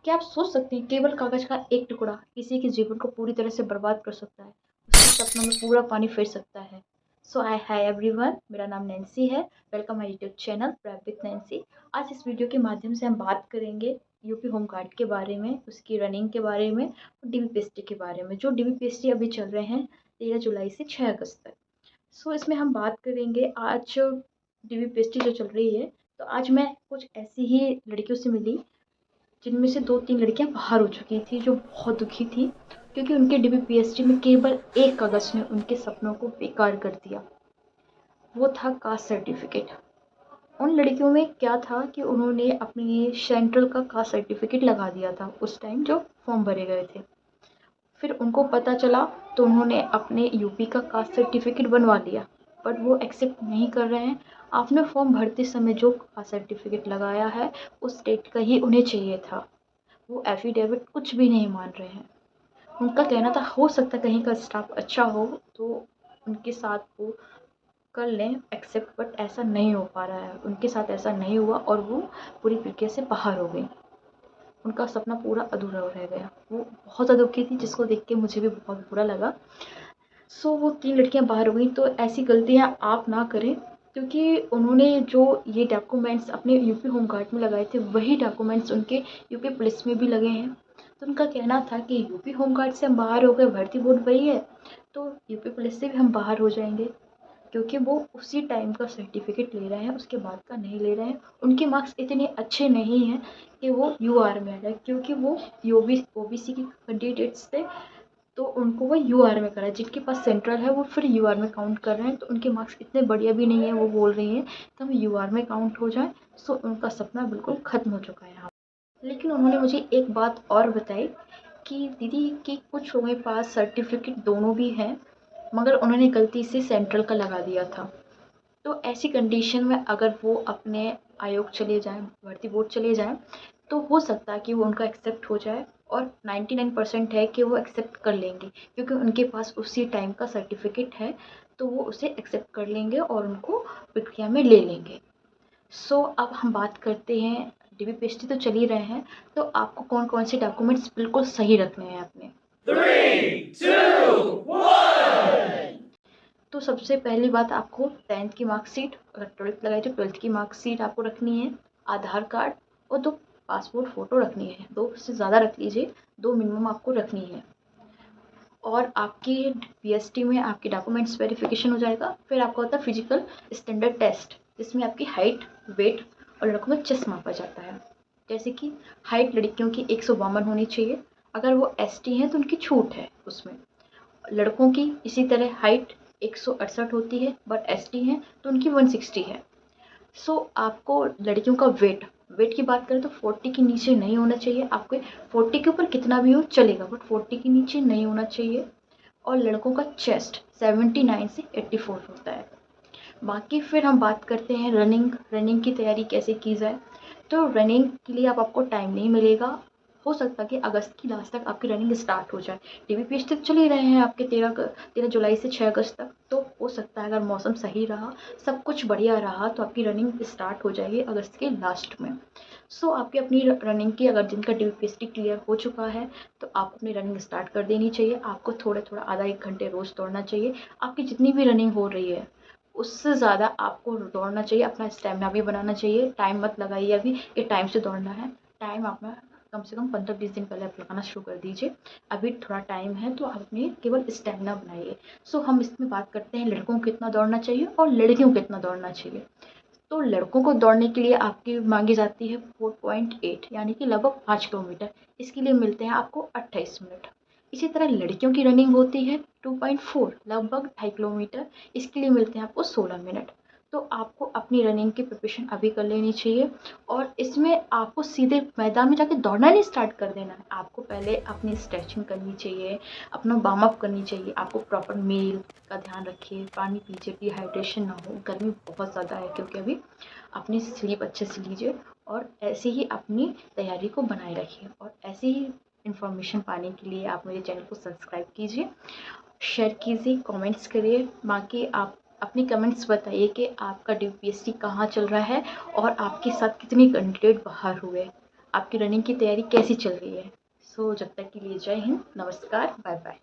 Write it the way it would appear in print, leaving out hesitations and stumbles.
क्या आप सोच सकते हैं केवल कागज का एक टुकड़ा किसी के जीवन को पूरी तरह से बर्बाद कर सकता है, उसके सपनों में पूरा पानी फेर सकता है। सो हाय एवरीवन, मेरा नाम नैन्सी है। Welcome my YouTube channel prep with Nancy. आज इस वीडियो के माध्यम से हम बात करेंगे यूपी होमगार्ड के बारे में, उसकी रनिंग के बारे में और डीबीपीएसटी के बारे में, जो डीबीपीएसटी अभी चल रहे हैं 13 जुलाई से 6 अगस्त तक। सो इसमें हम बात करेंगे आज डीबीपीएसटी जो चल रही है। तो आज मैं कुछ ऐसी ही लड़कियों से मिली जिनमें से 2-3 लड़कियां बाहर हो चुकी थी, जो बहुत दुखी थी क्योंकि उनके डीबीपीएसटी में केवल एक कागज़ ने उनके सपनों को बेकार कर दिया। वो था कास्ट सर्टिफिकेट। उन लड़कियों में क्या था कि उन्होंने अपनी सेंट्रल का कास्ट सर्टिफिकेट लगा दिया था उस टाइम जो फॉर्म भरे गए थे। फिर उनको पता चला तो उन्होंने अपने यूपी का कास्ट सर्टिफिकेट बनवा लिया, बट वो एक्सेप्ट नहीं कर रहे हैं। आपने फॉर्म भरते समय जो कास्ट सर्टिफिकेट लगाया है उस स्टेट का ही उन्हें चाहिए था। वो एफिडेविट कुछ भी नहीं मान रहे हैं। उनका कहना था हो सकता है कहीं का स्टाफ अच्छा हो तो उनके साथ वो कर लें एक्सेप्ट, बट ऐसा नहीं हो पा रहा है। उनके साथ ऐसा नहीं हुआ और वो पूरी प्रक्रिया से बाहर हो गई। उनका सपना पूरा अधूरा रह गया। वो बहुत ज़्यादा दुखी थी, जिसको देख के मुझे भी बहुत बुरा लगा। सो वो 3 लड़कियां बाहर हो गई। तो ऐसी गलतियां आप ना करें, क्योंकि उन्होंने जो ये डॉक्यूमेंट्स अपने यूपी होमगार्ड में लगाए थे वही डॉक्यूमेंट्स उनके यूपी पुलिस में भी लगे हैं। तो उनका कहना था कि यूपी होमगार्ड से हम बाहर हो गए, भर्ती बोर्ड वही है, तो यूपी पुलिस से भी हम बाहर हो जाएंगे, क्योंकि वो उसी टाइम का सर्टिफिकेट ले रहे हैं, उसके बाद का नहीं ले रहे हैं। उनके मार्क्स इतने अच्छे नहीं हैं कि वो यूआर में आ जाए, क्योंकि वो ओबीसी के कैंडिडेट्स थे। तो उनको वो यूआर में करा है। जिनके पास सेंट्रल है वो फिर यूआर में काउंट कर रहे हैं, तो उनके मार्क्स इतने बढ़िया भी नहीं है। वो बोल रही हैं कि हम यूआर में काउंट हो जाए। सो उनका सपना बिल्कुल ख़त्म हो चुका है यहाँ। लेकिन उन्होंने मुझे एक बात और बताई कि दीदी कि कुछ लोगों के पास सर्टिफिकेट दोनों भी हैं, मगर उन्होंने गलती से सेंट्रल का लगा दिया था। तो ऐसी कंडीशन में अगर वो अपने आयोग चले जाएँ, भर्ती बोर्ड चले जाएँ, तो हो सकता है कि वो उनका एक्सेप्ट हो जाए। और 99% है कि वो एक्सेप्ट कर लेंगे, क्योंकि उनके पास उसी टाइम का सर्टिफिकेट है। तो वो उसे एक्सेप्ट कर लेंगे और उनको प्रक्रिया में ले लेंगे। सो अब हम बात करते हैं, डीबीपीएसटी तो चल ही रहे हैं, तो आपको कौन-कौन से डॉक्यूमेंट्स बिल्कुल सही रखने हैं अपने। 3, 2, 1। तो सबसे पहली बात, आपको 10th की मार्कशीट, अगर 12th लगाई तो 12th की मार्कशीट आपको रखनी है, आधार कार्ड और 2 पासपोर्ट फ़ोटो रखनी है। 2 से ज़्यादा रख लीजिए, 2 मिनिमम आपको रखनी है। और आपकी पीएसटी में आपके डॉक्यूमेंट्स वेरिफिकेशन हो जाएगा। फिर आपका होता है फिजिकल स्टैंडर्ड टेस्ट, जिसमें आपकी हाइट, वेट और लड़कों में चेस्ट मापा जाता है। जैसे कि हाइट लड़कियों की 152 होनी चाहिए, अगर वो एसटी हैं तो उनकी छूट है उसमें। लड़कों की इसी तरह हाइट 168 होती है, बट एसटी हैं तो उनकी 160 है। सो आपको लड़कियों का वेट वेट की बात करें तो 40 के नीचे नहीं होना चाहिए। आपके 40 के ऊपर कितना भी हो चलेगा, बट 40 के नीचे नहीं होना चाहिए। और लड़कों का चेस्ट 79 से 84 होता है। बाकी फिर हम बात करते हैं रनिंग की तैयारी कैसे की जाए। तो रनिंग के लिए अब आपको टाइम नहीं मिलेगा। हो सकता है कि अगस्त की लास्ट तक आपकी रनिंग स्टार्ट हो जाए। डीबीपीएसटी तो चल ही रहे हैं आपके 13 जुलाई से 6 अगस्त तक। तो हो सकता है अगर मौसम सही रहा, सब कुछ बढ़िया रहा, तो आपकी रनिंग स्टार्ट हो जाएगी अगस्त के लास्ट में। सो आपकी अपनी रनिंग की, अगर जिनका डीबीपीएसटी क्लियर हो चुका है तो आप अपनी रनिंग स्टार्ट कर देनी चाहिए। आपको थोड़ा-थोड़ा आधा 1 घंटे रोज़ दौड़ना चाहिए। आपकी जितनी भी रनिंग हो रही है उससे ज़्यादा आपको दौड़ना चाहिए। अपना स्टेमिना भी बनाना चाहिए। टाइम मत लगाइए अभी कि टाइम से दौड़ना है। टाइम अपना कम से कम 15-20 दिन पहले आप लगाना शुरू कर दीजिए। अभी थोड़ा टाइम है तो आप अपनी केवल स्टेमिना बनाइए। सो हम इसमें बात करते हैं लड़कों को कितना दौड़ना चाहिए और लड़कियों को कितना दौड़ना चाहिए। तो लड़कों को दौड़ने के लिए आपकी मांगी जाती है 4.8, यानी कि लगभग 5 किलोमीटर। इसके लिए मिलते हैं आपको 28 मिनट। इसी तरह लड़कियों की रनिंग होती है 2.4, लगभग 2.5 किलोमीटर। इसके लिए मिलते हैं आपको 16 मिनट। तो आपको अपनी रनिंग की प्रिपरेशन अभी कर लेनी चाहिए। और इसमें आपको सीधे मैदान में जाके दौड़ना नहीं स्टार्ट कर देना है। आपको पहले अपनी स्ट्रेचिंग करनी चाहिए, अपना वार्म अप करनी चाहिए। आपको प्रॉपर मील का ध्यान रखिए, पानी पीजिए, डिहाइड्रेशन ना हो। गर्मी बहुत ज़्यादा है क्योंकि अभी। अपनी स्लीप अच्छे से लीजिए और ऐसे ही अपनी तैयारी को बनाए रखिए। और ऐसे ही इन्फॉर्मेशन पाने के लिए आप मेरे चैनल को सब्सक्राइब कीजिए, शेयर कीजिए, कमेंट्स करिए। बाकी आप अपनी कमेंट्स बताइए कि आपका डीपीएससी कहाँ चल रहा है और आपके साथ कितने कैंडिडेट बाहर हुए। आपकी रनिंग की तैयारी कैसी चल रही है। सो जब तक के लिए जय हिंद, नमस्कार, बाय बाय।